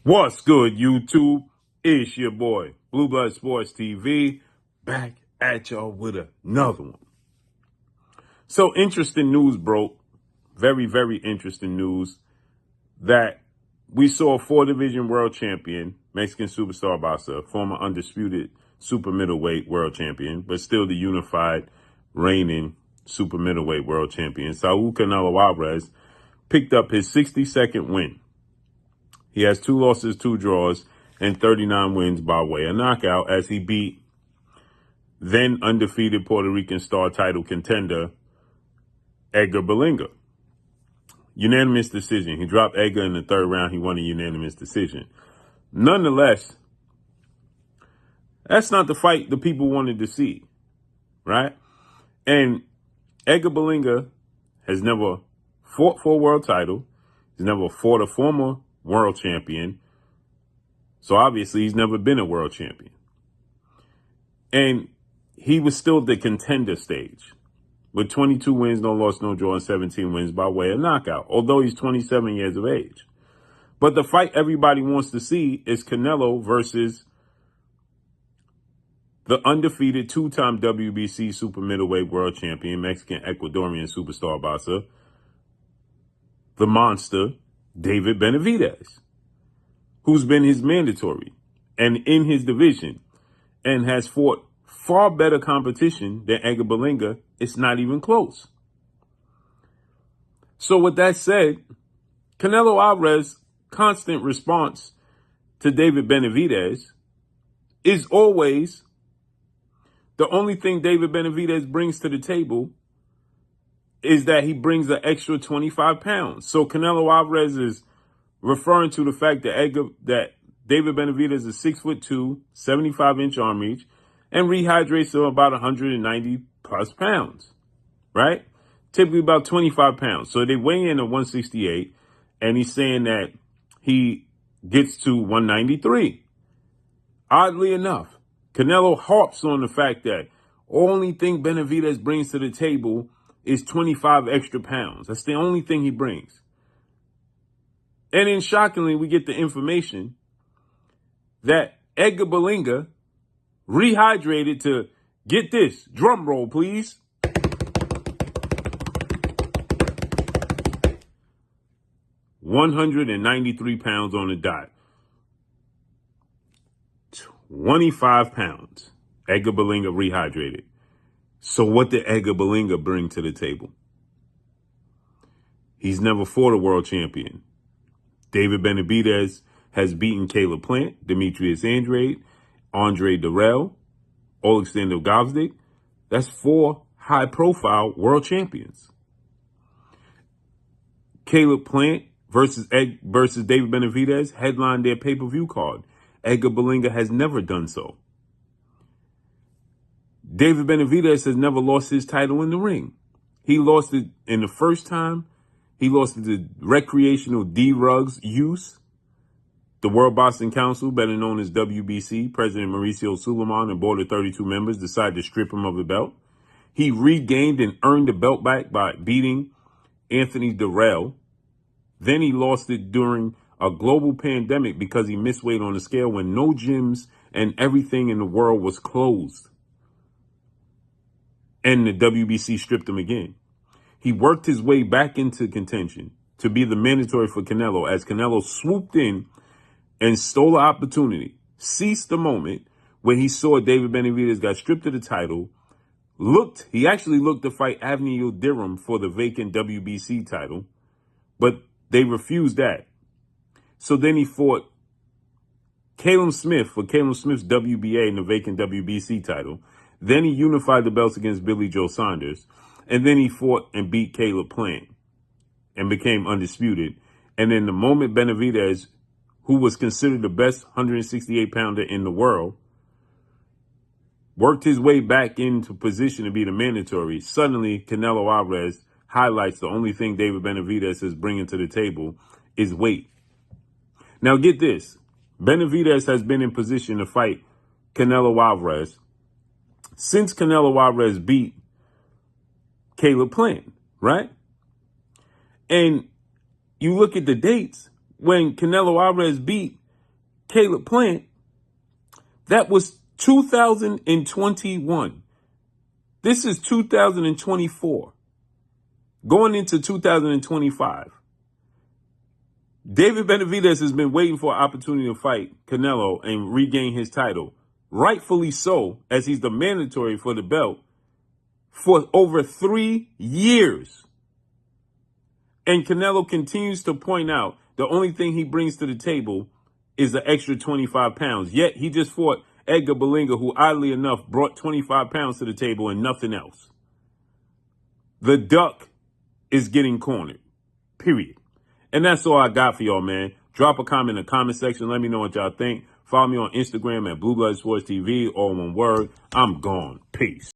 What's good, YouTube? It's your boy, Blue Blood Sports TV, back at y'all with another one. So, interesting news broke. Very, very interesting news that we saw a 4-division world champion, Mexican superstar boxer, former undisputed super middleweight world champion, but still the unified reigning super middleweight world champion, Saul Canelo Alvarez, picked up his 62nd win. He has 2 losses, 2 draws, and 39 wins by way of knockout as he beat then undefeated Puerto Rican star title contender Edgar Berlanga. Unanimous decision. He dropped Edgar in the 3rd round. He won a unanimous decision. Nonetheless, that's not the fight the people wanted to see, right? And Edgar Berlanga has never fought for a world title. He's never fought a former world champion. So obviously he's never been a world champion. And he was still the contender stage with 22 wins, no loss, no draw, and 17 wins by way of knockout, although he's 27 years of age. But the fight everybody wants to see is Canelo versus the undefeated 2-time WBC super middleweight world champion, Mexican Ecuadorian superstar boxer, the monster, David Benavidez, who's been his mandatory and in his division and has fought far better competition than Edgar Berlanga. It's not even close. So with that said, Canelo Alvarez's constant response to David Benavidez is always the only thing David Benavidez brings to the table is that he brings an extra 25 pounds. So Canelo Alvarez is referring to the fact that David Benavidez is 6'2", 75-inch arm reach, and rehydrates to about 190 plus pounds, right? Typically about 25 pounds. So they weigh in at 168, and he's saying that he gets to 193. Oddly enough, Canelo harps on the fact that only thing Benavidez brings to the table is 25 extra pounds. That's the only thing he brings. And then shockingly, we get the information that Edgar Berlanga rehydrated to, get this, drum roll, please, 193 pounds on the dot. 25 pounds. Edgar Berlanga rehydrated. So what did Edgar Berlanga bring to the table? He's never fought a world champion. David Benavidez has beaten Caleb Plant, Demetrius Andrade, Andre Dirrell, Alexander Gvozdyk. That's 4 high-profile world champions. Caleb Plant versus David Benavidez headlined their pay-per-view card. Edgar Berlanga has never done so. David Benavidez has never lost his title in the ring. He lost it in the first time. He lost it to recreational D-Rugs use. The World Boxing Council, better known as WBC, President Mauricio Suleiman and board of 32 members decided to strip him of the belt. He regained and earned the belt back by beating Anthony Dirrell. Then he lost it during a global pandemic because he missed weight on the scale when no gyms and everything in the world was closed. And the WBC stripped him again. He worked his way back into contention to be the mandatory for Canelo as Canelo swooped in and stole the opportunity, seized the moment when he saw David Benavidez got stripped of the title, he actually looked to fight Avni Yildirim for the vacant WBC title, but they refused that. So then he fought Caleb Smith for Caleb Smith's WBA and the vacant WBC title. Then he unified the belts against Billy Joe Saunders. And then he fought and beat Caleb Plant and became undisputed. And then the moment Benavidez, who was considered the best 168-pounder in the world, worked his way back into position to be the mandatory, suddenly Canelo Alvarez highlights the only thing David Benavidez is bringing to the table is weight. Now get this. Benavidez has been in position to fight Canelo Alvarez since Canelo Alvarez beat Caleb Plant, right? And you look at the dates when Canelo Alvarez beat Caleb Plant, that was 2021. This is 2024. Going into 2025. David Benavidez has been waiting for an opportunity to fight Canelo and regain his title. Rightfully so, as he's the mandatory for the belt for over 3 years. And Canelo continues to point out the only thing he brings to the table is the extra 25 pounds. Yet he just fought Edgar Berlanga, who oddly enough brought 25 pounds to the table and nothing else. The duck is getting cornered, period. And that's all I got for y'all, man. Drop a comment in the comment section. Let me know what y'all think. Follow me on Instagram at Blue Blood Sports TV, all one word. I'm gone. Peace.